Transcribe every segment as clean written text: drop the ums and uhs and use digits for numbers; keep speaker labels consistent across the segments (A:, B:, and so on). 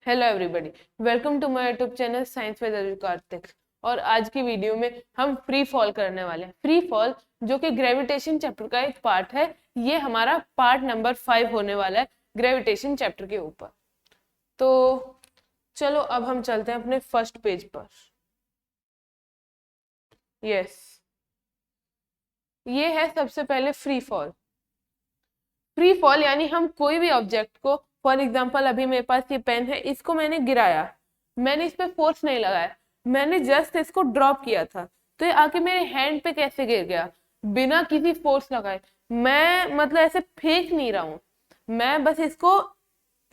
A: Hello everybody, welcome to my YouTube channel science with Ajay Kartik. और आज की वीडियो में हम फ्री फॉल करने वाले हैं। फ्री फॉल जो कि ग्रेविटेशन चैप्टर का एक पार्ट है, ये हमारा पार्ट नंबर 5 होने वाला है ग्रेविटेशन चैप्टर के ऊपर। तो चलो अब हम चलते हैं अपने फर्स्ट पेज पर। यस, ये है सबसे पहले फ्री फॉल। फ्री फॉल यानी हम कोई भी ऑब्जेक्ट को, फॉर एग्जाम्पल अभी मेरे पास ये पेन है, इसको मैंने गिराया, मैंने इस पे फोर्स नहीं लगाया, मैंने जस्ट इसको ड्रॉप किया था, तो ये आके मेरे हैंड पे कैसे गिर गया बिना किसी फोर्स लगाए। मैं मतलब ऐसे फेंक नहीं रहा हूं, मैं बस इसको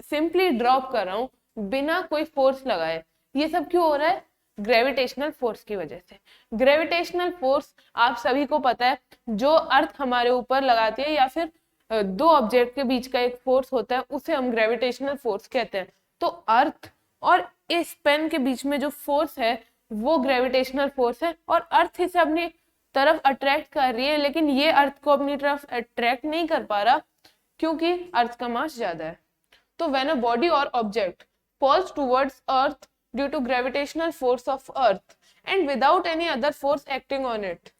A: सिंपली ड्रॉप कर रहा हूं बिना कोई फोर्स लगाए। ये सब क्यों हो रहा है? ग्रेविटेशनल फोर्स की वजह से। ग्रेविटेशनल फोर्स आप सभी को पता है, जो अर्थ हमारे ऊपर लगाती है या फिर दो ऑब्जेक्ट के बीच का एक फोर्स होता है, उसे हम ग्रेविटेशनल फोर्स कहते हैं। तो अर्थ और इस पेन के बीच में जो फोर्स है वो ग्रेविटेशनल फोर्स है, और अर्थ इसे अपनी तरफ अट्रैक्ट कर रही है, लेकिन ये अर्थ को अपनी तरफ अट्रैक्ट नहीं कर पा रहा क्योंकि अर्थ का मास ज्यादा है। तो when a body or object falls towards earth due to gravitational force of earth and without any other force acting on it,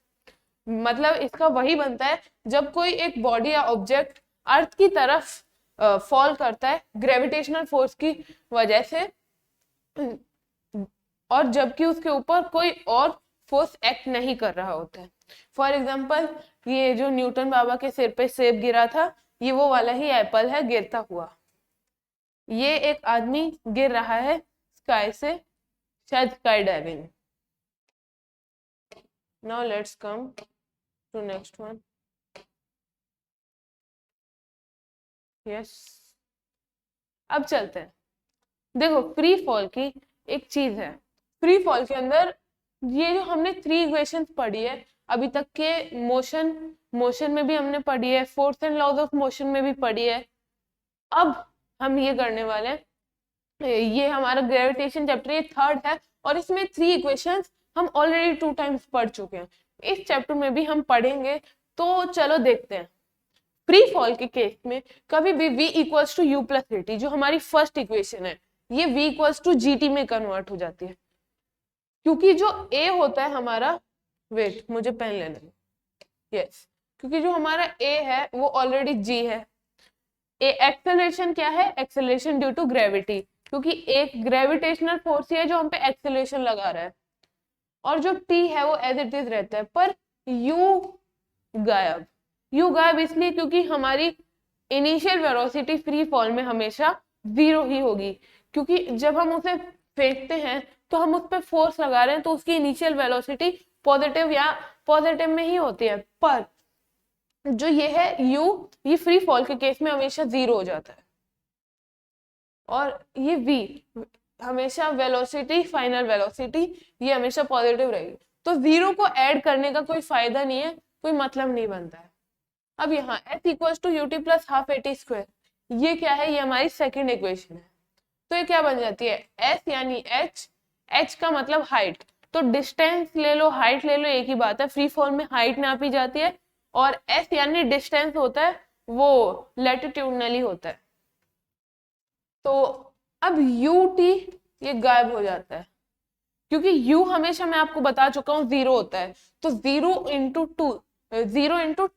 A: मतलब इसका वही बनता है जब कोई एक बॉडी या ऑब्जेक्ट अर्थ की तरफ फॉल करता है ग्रेविटेशनल फोर्स की वजह से, और जबकि उसके ऊपर कोई और फोर्स एक्ट नहीं कर रहा होता है। फॉर एग्जाम्पल ये जो न्यूटन बाबा के सिर पे सेब गिरा था, ये वो वाला ही एप्पल है गिरता हुआ। ये एक आदमी गिर रहा है स्काई से, शायद sky diving. Now let's come to next one. Yes, अब चलते हैं। देखो, फ्री फॉल की एक चीज है, फ्री फॉल के अंदर ये जो हमने 3 इक्वेशंस पढ़ी है अभी तक के, मोशन में भी हमने पढ़ी है, force and laws of motion में भी पढ़ी है। अब हम ये करने वाले हैं, ये हमारा ग्रेविटेशन चैप्टर ये थर्ड है, और इसमें 3 इक्वेशंस हम ऑलरेडी 2 टाइम्स पढ़ चुके हैं। इस चैप्टर में भी हम पढ़ेंगे, तो चलो देखते हैं। फ्री फॉल के केस में कभी भी v equals to u plus T, जो हमारी फर्स्ट इक्वेशन है, ये v equals to G T में कन्वर्ट हो जाती है, क्योंकि जो a होता है हमारा, वेट मुझे पेन लेना है, यस, क्योंकि जो हमारा a है वो ऑलरेडी g है। एक्सेलरेशन क्या है? एक्सेलरेशन ड्यू टू ग्रेविटी, क्योंकि एक ग्रेविटेशनल फोर्स है जो हम पे एक्सेलरेशन लगा रहा है, और जो t है वो एज इट इज रहता है, पर u गायब। u गायब इसलिए क्योंकि हमारी इनिशियल वेलोसिटी फ्री फॉल में हमेशा 0 ही होगी, क्योंकि जब हम उसे फेंकते हैं तो हम उस पर फोर्स लगा रहे हैं, तो उसकी इनिशियल वेलोसिटी पॉजिटिव या पॉजिटिव में ही होती है। पर जो ये है u, ये फ्री फॉल के केस में हमेशा 0 हो जाता है, और ये v हमेशा वेलोसिटी, फाइनल वेलोसिटी, ये हमेशा पॉजिटिव रहेगी। तो 0 को ऐड करने का कोई फायदा नहीं है, कोई मतलब नहीं बनता है। अब यहाँ s equals to U T plus half A T square, ये क्या है? ये हमारी सेकेंड इक्वेशन है। तो ये क्या बन जाती है? s यानी h का मतलब हाइट, तो डिस्टेंस ले लो, हाइट ले लो, एक ही बात है। फ्री फॉल में हाइट नापी जाती है, और s यानी डिस्टेंस होता है, वो लैटिट्यूडनली होता है। तो अब ut ये गायब हो जाता है, क्योंकि u हमेशा, मैं आपको बता चुका हूँ, 0 होता है। तो 0 इंटू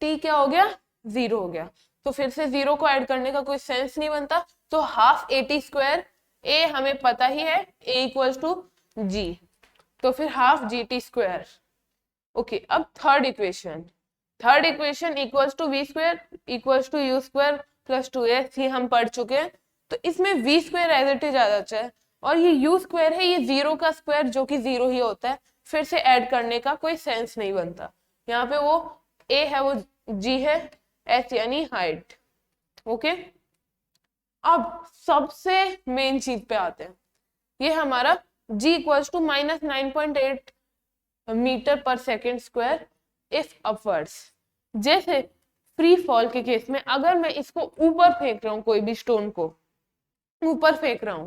A: t क्या हो गया? 0 हो गया। तो फिर से 0 को ऐड करने का कोई सेंस नहीं बनता, तो half A T square, a हमें पता ही है, a इक्वल्स टू g, तो फिर half g t square. Okay, अब third equation equals to v square equals to u square plus 2s, ये हम पढ़ चुके हैं। तो इसमें v square as it is आ जाता है, और ये यू स्क्वायर है, ये 0 का स्क्वायर जो कि 0 ही होता है, फिर से ऐड करने का कोई सेंस नहीं बनता। यहाँ पे वो a है, वो g है, s यानी हाइट। ओके, अब सबसे मेन चीज पे आते हैं, ये हमारा g इक्वल्स टू -9.8 मीटर पर सेकेंड स्क्वायर इफ अपवर्ड्स। जैसे फ्री फॉल के केस में अगर मैं इसको ऊपर फेंक रहा हूं, कोई भी स्टोन को ऊपर फेंक रहा हूं,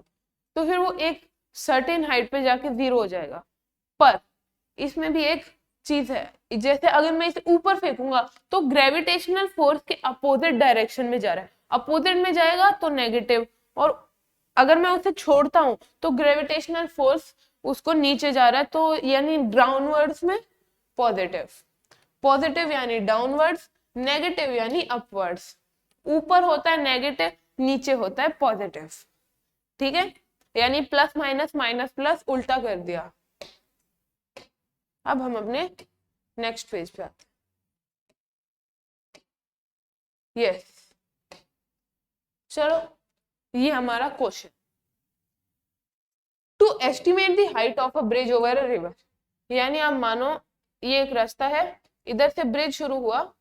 A: तो फिर वो एक सर्टेन हाइट पे जाके 0 हो जाएगा। पर इसमें भी एक चीज है, जैसे अगर मैं इसे ऊपर फेंकूंगा तो ग्रेविटेशनल फोर्स के अपोजिट डायरेक्शन में जा रहा है, अपोजिट में जाएगा तो नेगेटिव, और अगर मैं उसे छोड़ता हूं तो ग्रेविटेशनल फोर्स उसको नीचे जा रहा है, तो यानी डाउनवर्ड्स में पॉजिटिव, पॉजिटिव यानी डाउनवर्ड्स, नेगेटिव यानी अपवर्ड्स। ऊपर होता है नेगेटिव, नीचे होता है पॉजिटिव, ठीक है, यानी प्लस माइनस माइनस प्लस उल्टा कर दिया। अब हम अपने नेक्स्ट पेज पे आते हैं। यस, चलो ये हमारा question, to estimate the height of a bridge over a river, यानी आप मानो ये एक रास्ता है, इधर से ब्रिज शुरू हुआ,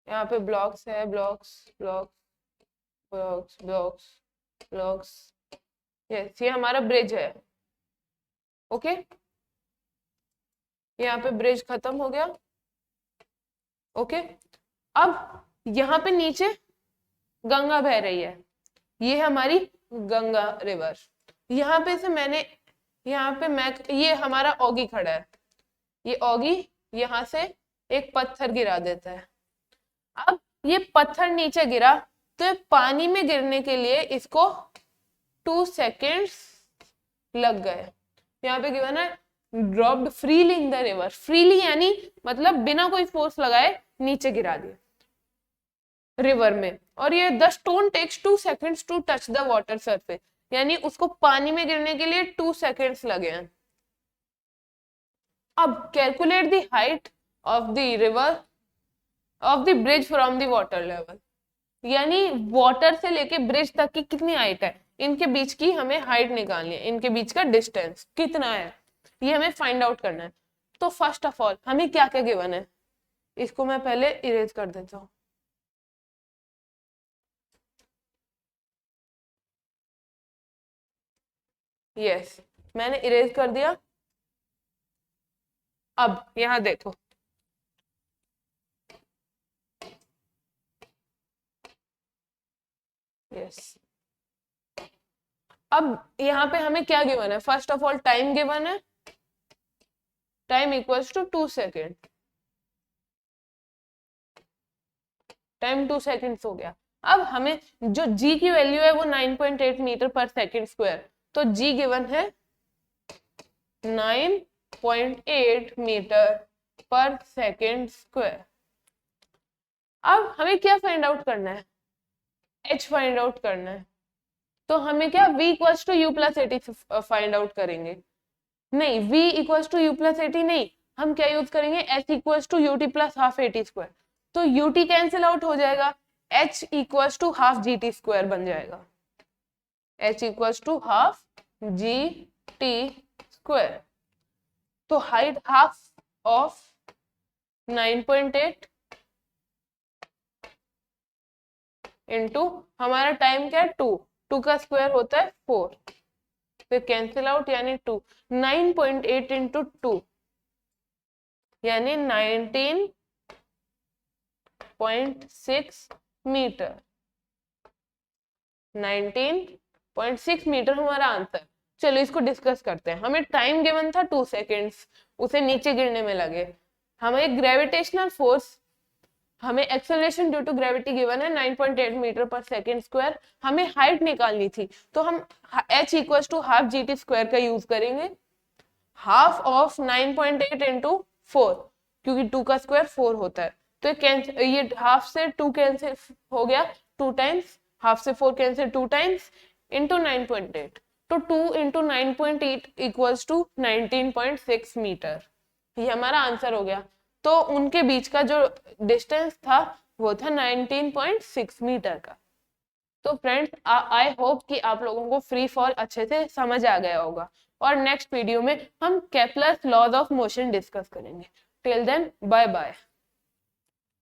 A: यहाँ पे ब्लॉक्स है, blocks blocks blocks blocks blocks, yes ये हमारा ब्रिज है, ओके, यहाँ पे ब्रिज खत्म हो गया, ओके। अब यहाँ पे नीचे गंगा बह रही है, ये हमारी गंगा रिवर, यहाँ पे से मैंने, यहाँ पे मैं, ये हमारा ऑगी खड़ा है, ये ऑगी यहाँ से एक पत्थर गिरा देता है। अब ये पत्थर नीचे गिरा तो पानी में गिरने के लिए इसको 2 सेकेंड्स लग गए। यहाँ पे गिवन है dropped freely in the river, freely यानी मतलब बिना कोई फोर्स लगाए नीचे गिरा दिया रिवर में, और ये the stone takes 2 seconds to touch the water surface, यानी उसको पानी में गिरने के लिए 2 सेकेंड्स लगे हैं। अब calculate the height of the river of the bridge from the water level, यानी वाटर से लेके ब्रिज तक की कितनी हाइट है, इनके बीच की हमें हाइट निकालनी है, इनके बीच का डिस्टेंस कितना है ये हमें फाइंड आउट करना है। तो फर्स्ट ऑफ ऑल हमें क्या क्या गिवन है, इसको मैं पहले इरेज कर देता हूँ। यस, मैंने इरेज कर दिया। अब यहां देखो, यस, अब यहाँ पे हमें क्या गिवन है, first of all time given है, time equals to 2 second, time 2 seconds हो गया। अब हमें जो g की वैल्यू है वो 9.8 मीटर पर सेकेंड स्क्वायर, तो g गिवन है 9.8 मीटर पर सेकेंड स्क्वायर। अब हमें क्या फाइंड आउट करना है, h फाइंड आउट करना है, तो हमें क्या v equals to u plus 80 find out करेंगे, नहीं v equals to u plus 80 नहीं, हम क्या यूज करेंगे h equals to ut plus half 80 square, तो ut कैंसिल आउट हो जाएगा, h equals to half gt square बन जाएगा, h equals to half gt square. तो हाइट हाफ ऑफ 9.8 इंटू हमारा टाइम क्या है 2 का स्क्वायर होता है 4, फिर कैंसिल आउट यानी 2, 9.8 इंटू 2 यानी 19.6 मीटर, 19.6 मीटर हमारा आंसर। चलो इसको डिस्कस करते हैं। हमें टाइम गिवन था 2 सेकेंड्स, उसे नीचे गिरने में लगे, हमें ग्रेविटेशनल फोर्स, हमें acceleration due to gravity given है 9.8 मीटर पर सेकेंड स्क्वायर, हमें हाइट निकालनी थी, तो हम h equals to half gt square का यूज करेंगे, हाफ ऑफ 9.8 इंटू 4, क्योंकि 2 का स्क्वायर 4 होता है, तो ये हाफ से 2 कैंसिल हो गया 2 टाइम्स, हाफ से 4 कैंसिल 2 टाइम्स इंटू 9.8, तो 2 इंटू 9.8 इक्वल्स टू 19.6 मीटर, ये हमारा आंसर हो गया। तो उनके बीच का जो डिस्टेंस था वो था 19.6 मीटर का। तो फ्रेंड्स आई होप कि आप लोगों को फ्री फॉल अच्छे से समझ आ गया होगा, और नेक्स्ट वीडियो में हम Kepler's laws of motion discuss करेंगे। Till then bye bye.